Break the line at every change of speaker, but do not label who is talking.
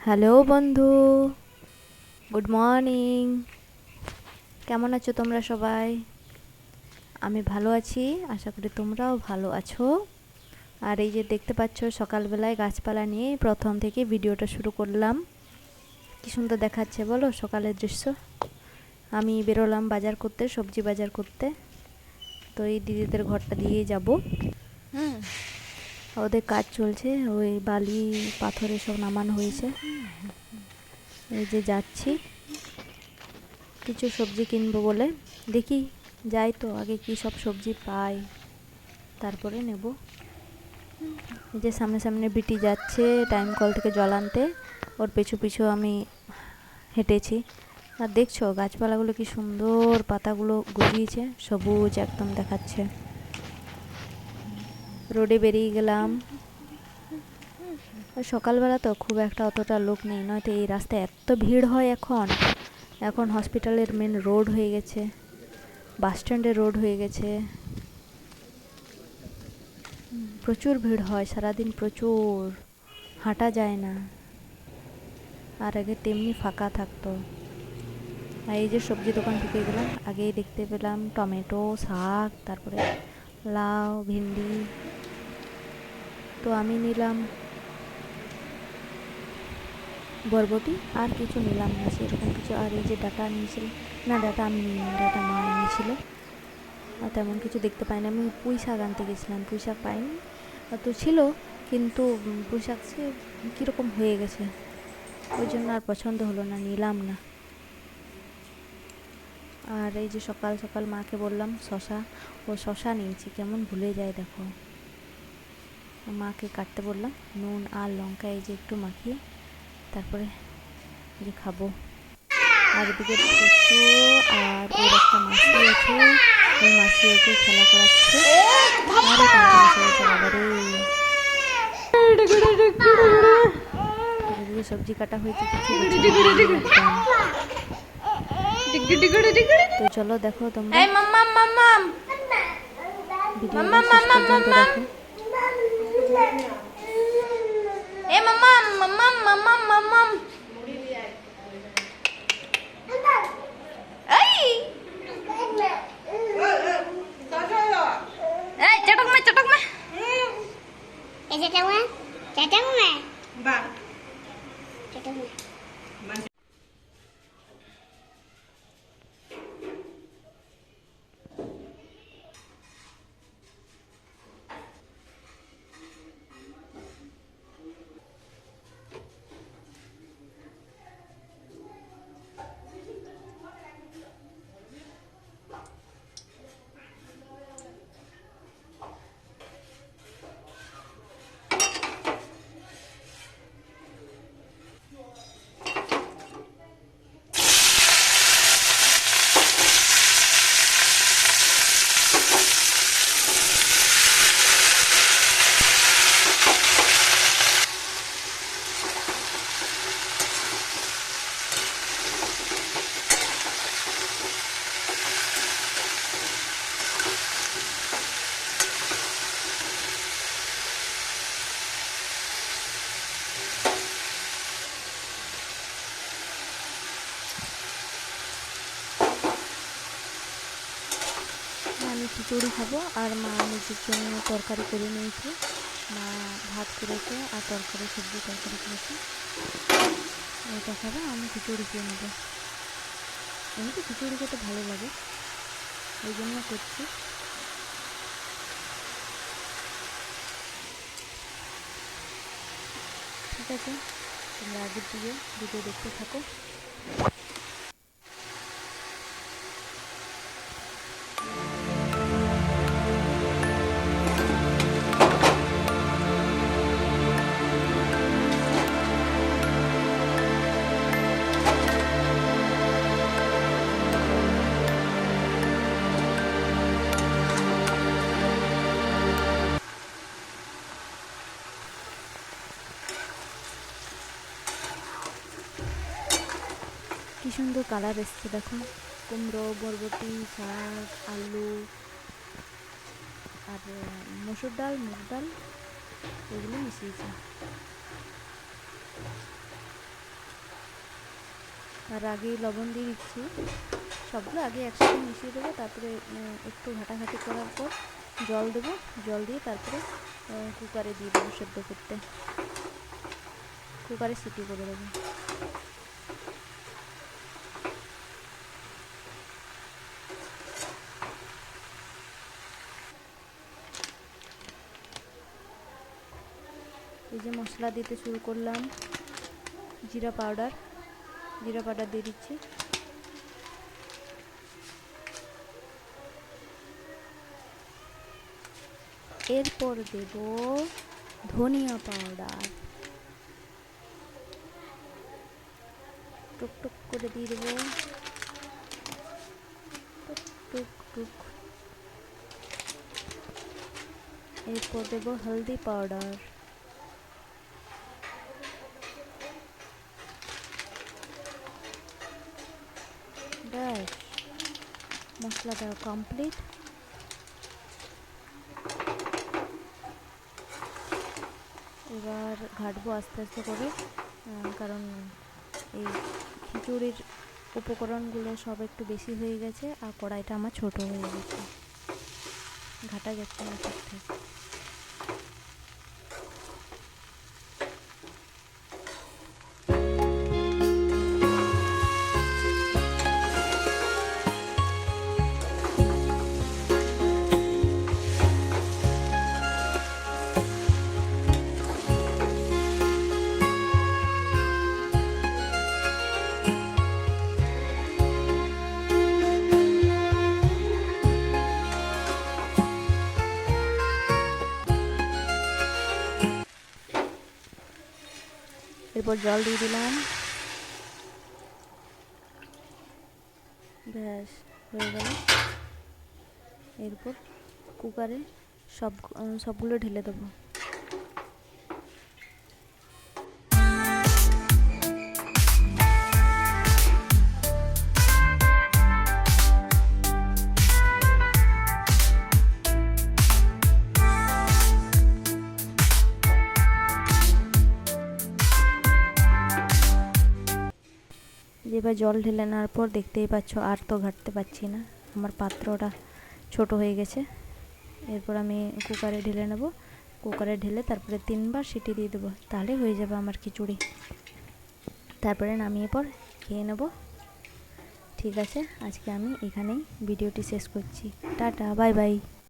Hello বন্ধু, good morning. কেমন আছো তোমরা সবাই? আমি ভালো আছি, আশা করি তোমরাও ভালো আছো। আর এই যে দেখতে পাচ্ছ, সকালবেলায় গাছপালা নিয়ে প্রথম থেকে ভিডিওটা শুরু করলাম। কি সুন্দর দেখাচ্ছে বলো সকালের দৃশ্য। আমি বেরোলাম বাজার করতে, সবজি বাজার করতে। তো এই দিদিদের ঘরটা দিয়ে যাব। ওদের কাজ চলছে, ওই বালি পাথর এসব নামানো হয়েছে। এই যে যাচ্ছি কিছু সবজি কিনবো বলে। দেখি যাই তো, আগে কি সব সবজি পাই তারপরে নেব। এই যে সামনে সামনে বিটি যাচ্ছে টাইম কল থেকে জল আনতে, ওর পিছু পিছু আমি হেঁটেছি। আর দেখছো গাছপালাগুলো কি সুন্দর পাতাগুলো গজিয়েছে, সবুজ একদম দেখাচ্ছে। রোডে বেরিয়ে গেলাম। সকালবেলা তো খুব একটা অতটা লোক নেই, নয়তো এই রাস্তায় এত ভিড় হয়। এখন হসপিটালের মেন রোড হয়ে গেছে, বাস স্ট্যান্ডের রোড হয়ে গেছে। প্রচুর ভিড় হয় সারাদিন, প্রচুর, হাঁটা যায় না। আর আগে তেমনি ফাঁকা থাকতো। আর এই যে সবজি দোকান ঢুকে গেলাম, আগেই দেখতে পেলাম টমেটো, শাক, তারপরে লাউ, ভেন্ডি। তো আমি নিলাম বরবটি, আর কিছু নিলাম না সেরকম কিছু। আর এই যে ডাটা নিয়েছিল, না ডাটা আমি নিইনি, ডাটা মা এনেছিল। আর তেমন কিছু দেখতে পাইনি। আমি পুঁই শাক আনতে গেছিলাম, পুঁই শাক পাইনি। তো ছিল, কিন্তু পুঁই শাক সে কীরকম হয়ে গেছে, ওই জন্য আর পছন্দ হলো না, নিলাম না। আর এই যে সকাল সকাল মাকে বললাম শশা নিয়েছি, কেমন ভুলে যায় দেখো। মাকে কাটতে বললাম, নুন আর লঙ্কা এই যে একটু মাখিয়ে তারপরে যে খাবো। আর এদিকে ফুচু আর ওর একটা মাসি আছে, ওই মাসি ওকে খেলা করাচ্ছে। আরে কাঁদতে বসে গেছে বাবারে। এদিকে সবজি কাটা হয়েছে, কিছু একদম। তো চলো দেখো তোমরা ভিডিওটা শেষ পর্যন্ত দেখো। আমি খিচুড়ি খাবো, আর মা নিজের জন্য তরকারি করে নিয়েছে। মা ভাত করেছে আর তরকারি, সবজি তরকারি করেছে, ওইটা খাবো। আমি খিচুড়ি খেয়ে নেবো। এমনিতে খিচুড়ি খেতে ভালো লাগে, ওই জন্য করছি। ঠিক আছে, তোমরা আগের দিকে ভিডিও দেখতে থাকো। কি সুন্দর কালার এসছে দেখো, কুমড়ো, বরবটি, শাক, আলু আর মসুর ডাল, মুগ ডাল, এগুলো মিশিয়েছি। আর আগেই লবণ দিয়ে দিচ্ছি, সবগুলো আগে একসাথে মিশিয়ে দেবো, তারপরে একটু ঘাটাঘাটি করার পর জল দেবো, জল দিয়ে তারপরে কুকারে দিয়ে দেবো সেদ্ধ করতে, কুকারে সিটি করে দেবো। এই যে মশলা দিতে শুরু করলাম, জিরা পাউডার দিয়ে দিচ্ছি, এরপর দেব ধনিয়া পাউডার, টুকটুক করে দিয়ে দেবো, টুক। এরপর দেবো হলদি পাউডার, ব্যাস মশলাটা কমপ্লিট। এবার ঘাটবো আস্তে আস্তে করে, কারণ এই খিচুড়ির উপকরণগুলো সব একটু বেশি হয়ে গেছে আর কড়াইটা আমার ছোট হয়ে গেছে, ঘাটা যাচ্ছে না ঠিকঠাক। এরপর জল দিয়ে দিলাম, ব্যাস হয়ে গেল। এরপর কুকারে সবগুলো ঢেলে দেবো। এবার জল ঢেলে নেওয়ার পর দেখতেই পাচ্ছ আর তো ঘাটতে পারছি না, আমার পাত্রটা ছোট হয়ে গেছে। এরপর আমি কুকারে ঢেলে নেব, কুকারে ঢেলে তারপরে 3বার সিটি দিয়ে দেবো, তাহলে হয়ে যাবে আমার খিচুড়ি। তারপরে নামিয়ে পর খেয়ে নেব। ঠিক আছে, আজকে আমি এখানেই ভিডিওটি শেষ করছি। Tata, bye bye.